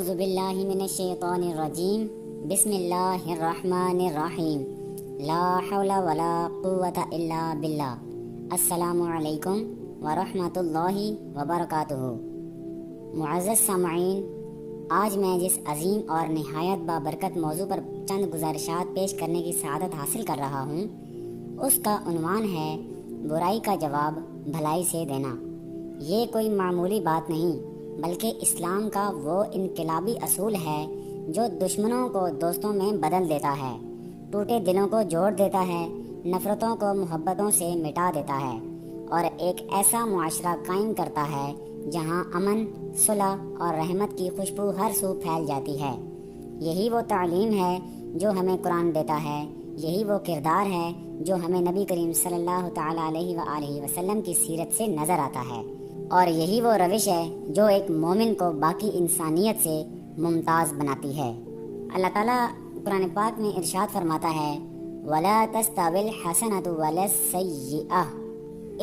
اعوذ باللہ من الشیطان الرجیم بسم اللہ الرحمن الرحیم لا حول ولا قوة الا باللہ۔ السلام علیکم ورحمۃ اللہ وبرکاتہ۔ معزز سامعین، آج میں جس عظیم اور نہایت بابرکت موضوع پر چند گزارشات پیش کرنے کی سعادت حاصل کر رہا ہوں، اس کا عنوان ہے برائی کا جواب بھلائی سے دینا۔ یہ کوئی معمولی بات نہیں بلکہ اسلام کا وہ انقلابی اصول ہے جو دشمنوں کو دوستوں میں بدل دیتا ہے، ٹوٹے دلوں کو جوڑ دیتا ہے، نفرتوں کو محبتوں سے مٹا دیتا ہے اور ایک ایسا معاشرہ قائم کرتا ہے جہاں امن، صلح اور رحمت کی خوشبو ہر سو پھیل جاتی ہے۔ یہی وہ تعلیم ہے جو ہمیں قرآن دیتا ہے، یہی وہ کردار ہے جو ہمیں نبی کریم صلی اللہ تعالیٰ علیہ وآلہ وسلم کی سیرت سے نظر آتا ہے، اور یہی وہ روش ہے جو ایک مومن کو باقی انسانیت سے ممتاز بناتی ہے۔ اللہ تعالیٰ قرآن پاک میں ارشاد فرماتا ہے وَلَا تَسْتَوِي الْحَسَنَةُ وَلَا السَّيِّئَةُ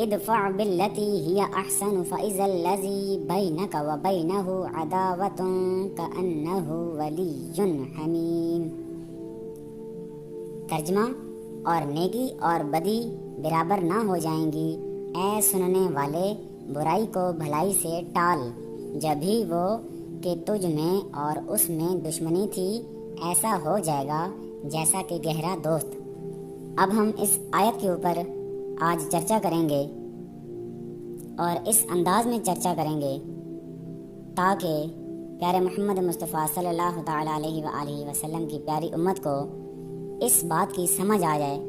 ادْفَعْ بِالَّتِي هِيَ أَحْسَنُ فَإِذَا الَّذِي بَيْنَكَ وَبَيْنَهُ عَدَاوَةٌ كَأَنَّهُ وَلِيٌّ حَمِيمٌ۔ ترجمہ: اور نیکی اور بدی برابر نہ ہو جائیں گی، اے سننے والے، برائی کو بھلائی سے ٹال، جب ہی وہ کہ تجھ میں اور اس میں دشمنی تھی ایسا ہو جائے گا جیسا کہ گہرا دوست۔ اب ہم اس آیت کے اوپر آج چرچا کریں گے اور اس انداز میں چرچا کریں گے تاکہ پیارے محمد مصطفیٰ صلی اللہ تعالیٰ علیہ وآلہ وسلم کی پیاری امت کو اس بات کی سمجھ آ جائے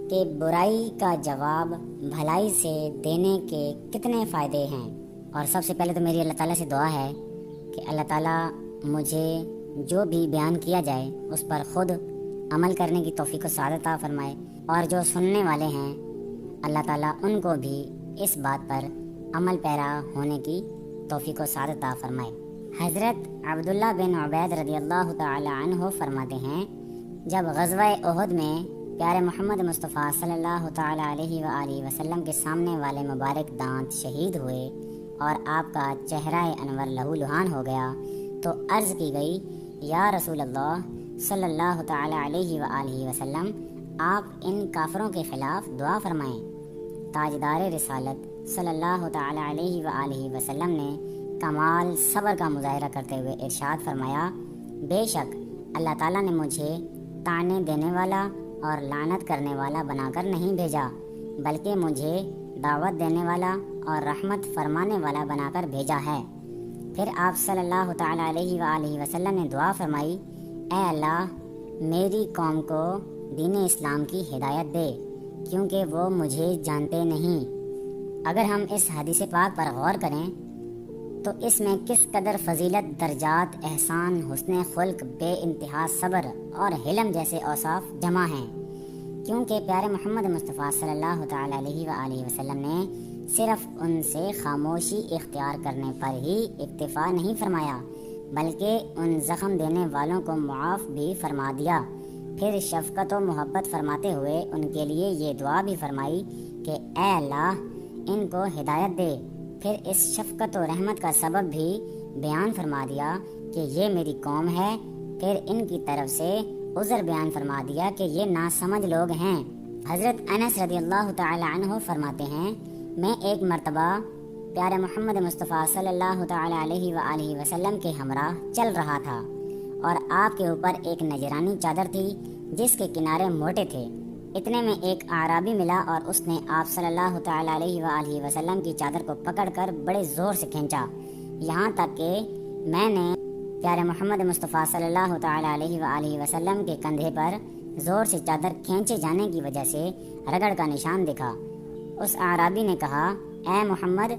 کہ برائی کا جواب بھلائی سے دینے کے کتنے فائدے ہیں۔ اور سب سے پہلے تو میری اللہ تعالیٰ سے دعا ہے کہ اللہ تعالیٰ مجھے جو بھی بیان کیا جائے اس پر خود عمل کرنے کی توفیق و سعادت عطا فرمائے، اور جو سننے والے ہیں اللہ تعالیٰ ان کو بھی اس بات پر عمل پیرا ہونے کی توفیق و سعادت عطا فرمائے۔ حضرت عبداللہ بن عبید رضی اللہ تعالی عنہ فرماتے ہیں، جب غزوہ احد میں پیارے محمد مصطفیٰ صلی اللہ تعالیٰ علیہ وآلہ وسلم کے سامنے والے مبارک دانت شہید ہوئے اور آپ کا چہرہ انور لہو لہان ہو گیا تو عرض کی گئی، یا رسول اللہ صلی اللہ تعالیٰ علیہ وآلہ وسلم، آپ ان کافروں کے خلاف دعا فرمائیں۔ تاجدار رسالت صلی اللہ تعالیٰ علیہ وآلہ وسلم نے کمال صبر کا مظاہرہ کرتے ہوئے ارشاد فرمایا، بے شک اللہ تعالیٰ نے مجھے طعنے دینے والا اور لعنت کرنے والا بنا کر نہیں بھیجا، بلکہ مجھے دعوت دینے والا اور رحمت فرمانے والا بنا کر بھیجا ہے۔ پھر آپ صلی اللہ تعالیٰ علیہ وآلہ وسلم نے دعا فرمائی، اے اللہ میری قوم کو دین اسلام کی ہدایت دے، کیونکہ وہ مجھے جانتے نہیں۔ اگر ہم اس حدیث پاک پر غور کریں تو اس میں کس قدر فضیلت، درجات، احسان، حسن خلق، بے انتہا صبر اور حلم جیسے اوصاف جمع ہیں، کیونکہ پیارے محمد مصطفیٰ صلی اللہ تعالیٰ علیہ وآلہ وسلم نے صرف ان سے خاموشی اختیار کرنے پر ہی اکتفا نہیں فرمایا، بلکہ ان زخم دینے والوں کو معاف بھی فرما دیا۔ پھر شفقت و محبت فرماتے ہوئے ان کے لیے یہ دعا بھی فرمائی کہ اے اللہ ان کو ہدایت دے۔ پھر اس شفقت و رحمت کا سبب بھی بیان فرما دیا کہ یہ میری قوم ہے۔ پھر ان کی طرف سے عذر بیان فرما دیا کہ یہ ناسمجھ لوگ ہیں۔ حضرت انس رضی اللہ تعالی عنہ فرماتے ہیں، میں ایک مرتبہ پیارے محمد مصطفیٰ صلی اللہ تعالی علیہ وآلہ وسلم کے ہمراہ چل رہا تھا اور آپ کے اوپر ایک نجرانی چادر تھی جس کے کنارے موٹے تھے۔ اتنے میں ایک اعرابی ملا اور اس نے آپ صلی اللہ تعالیٰ علیہ وآلہ وسلم کی چادر کو پکڑ کر بڑے زور سے کھینچا، یہاں تک کہ میں نے پیارے محمد مصطفیٰ صلی اللہ تعالیٰ علیہ وآلہ وسلم کے کندھے پر زور سے چادر کھینچے جانے کی وجہ سے رگڑ کا نشان دکھا۔ اس اعرابی نے کہا، اے محمد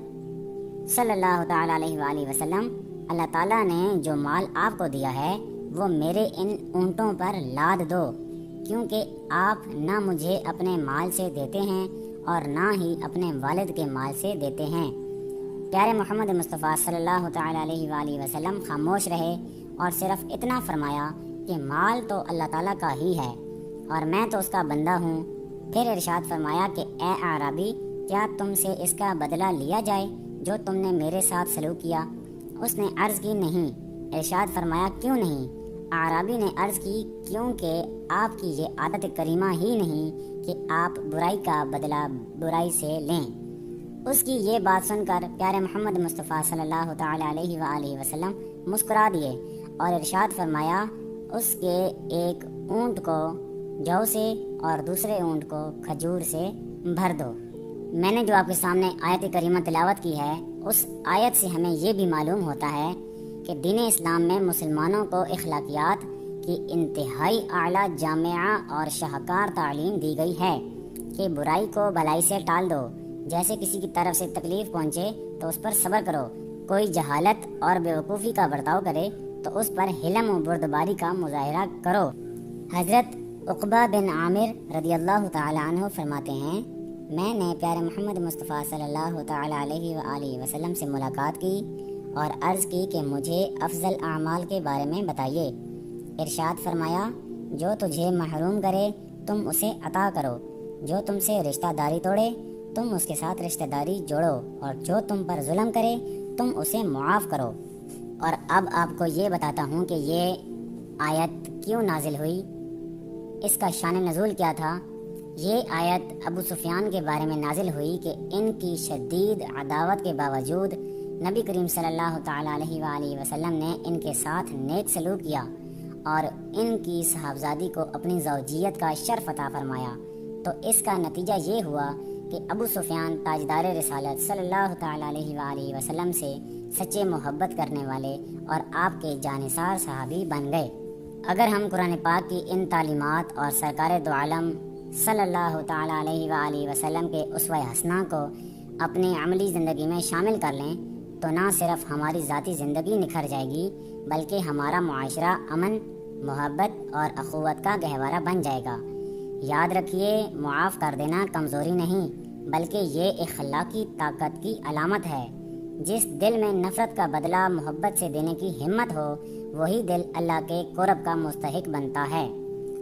صلی اللہ تعالیٰ علیہ وآلہ وسلم، اللہ تعالیٰ نے جو مال آپ کو دیا ہے وہ میرے ان اونٹوں پر لاد دو، کیونکہ آپ نہ مجھے اپنے مال سے دیتے ہیں اور نہ ہی اپنے والد کے مال سے دیتے ہیں۔ پیارے محمد مصطفیٰ صلی اللہ تعالیٰ علیہ وآلہ وسلم خاموش رہے اور صرف اتنا فرمایا کہ مال تو اللہ تعالیٰ کا ہی ہے اور میں تو اس کا بندہ ہوں۔ پھر ارشاد فرمایا کہ اے اعرابی، کیا تم سے اس کا بدلہ لیا جائے جو تم نے میرے ساتھ سلوک کیا؟ اس نے عرض کی، نہیں۔ ارشاد فرمایا کیوں نہیں؟ اعرابی نے عرض کی کیونکہ آپ کی یہ عادت کریمہ ہی نہیں کہ آپ برائی کا بدلہ برائی سے لیں۔ اس کی یہ بات سن کر پیارے محمد مصطفیٰ صلی اللہ تعالیٰ علیہ وآلہ وسلم مسکرا دیے اور ارشاد فرمایا اس کے ایک اونٹ کو جو سے اور دوسرے اونٹ کو کھجور سے بھر دو۔ میں نے جو آپ کے سامنے آیت کریمہ تلاوت کی ہے، اس آیت سے ہمیں یہ بھی معلوم ہوتا ہے کہ دین اسلام میں مسلمانوں کو اخلاقیات کی انتہائی اعلیٰ جامعہ اور شاہکار تعلیم دی گئی ہے کہ برائی کو بھلائی سے ٹال دو۔ جیسے کسی کی طرف سے تکلیف پہنچے تو اس پر صبر کرو، کوئی جہالت اور بیوقوفی کا برتاؤ کرے تو اس پر حلم و بردباری کا مظاہرہ کرو۔ حضرت عقبہ بن عامر رضی اللہ تعالی عنہ فرماتے ہیں میں نے پیارے محمد مصطفیٰ صلی اللہ تعالی علیہ وآلہ وسلم سے ملاقات کی اور عرض کی کہ مجھے افضل اعمال کے بارے میں بتائیے۔ ارشاد فرمایا جو تجھے محروم کرے تم اسے عطا کرو، جو تم سے رشتہ داری توڑے تم اس کے ساتھ رشتہ داری جوڑو، اور جو تم پر ظلم کرے تم اسے معاف کرو۔ اور اب آپ کو یہ بتاتا ہوں کہ یہ آیت کیوں نازل ہوئی، اس کا شان نزول کیا تھا۔ یہ آیت ابو سفیان کے بارے میں نازل ہوئی کہ ان کی شدید عداوت کے باوجود نبی کریم صلی اللہ تعالیٰ علیہ وآلہ وسلم نے ان کے ساتھ نیک سلوک کیا اور ان کی صاحبزادی کو اپنی زوجیت کا شرف عطا فرمایا۔ تو اس کا نتیجہ یہ ہوا کہ ابو سفیان تاجدار رسالت صلی اللہ تعالیٰ علیہ وآلہ وسلم سے سچے محبت کرنے والے اور آپ کے جانثار صحابی بن گئے۔ اگر ہم قرآن پاک کی ان تعلیمات اور سرکار دو عالم صلی اللہ تعالیٰ علیہ وآلہ وسلم کے اسوہ حسنہ کو اپنی عملی زندگی میں شامل کر لیں تو نہ صرف ہماری ذاتی زندگی نکھر جائے گی بلکہ ہمارا معاشرہ امن، محبت اور اخوت کا گہوارہ بن جائے گا۔ یاد رکھیے معاف کر دینا کمزوری نہیں بلکہ یہ اخلاقی طاقت کی علامت ہے۔ جس دل میں نفرت کا بدلہ محبت سے دینے کی ہمت ہو وہی دل اللہ کے قرب کا مستحق بنتا ہے۔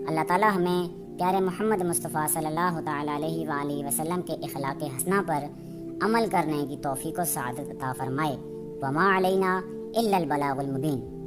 اللہ تعالی ہمیں پیارے محمد مصطفیٰ صلی اللہ تعالیٰ علیہ وآلہ وسلم کے اخلاق حسنہ پر عمل کرنے کی توفیق و سعادت عطا فرمائے۔ وما علینا الا البلاغ المبین۔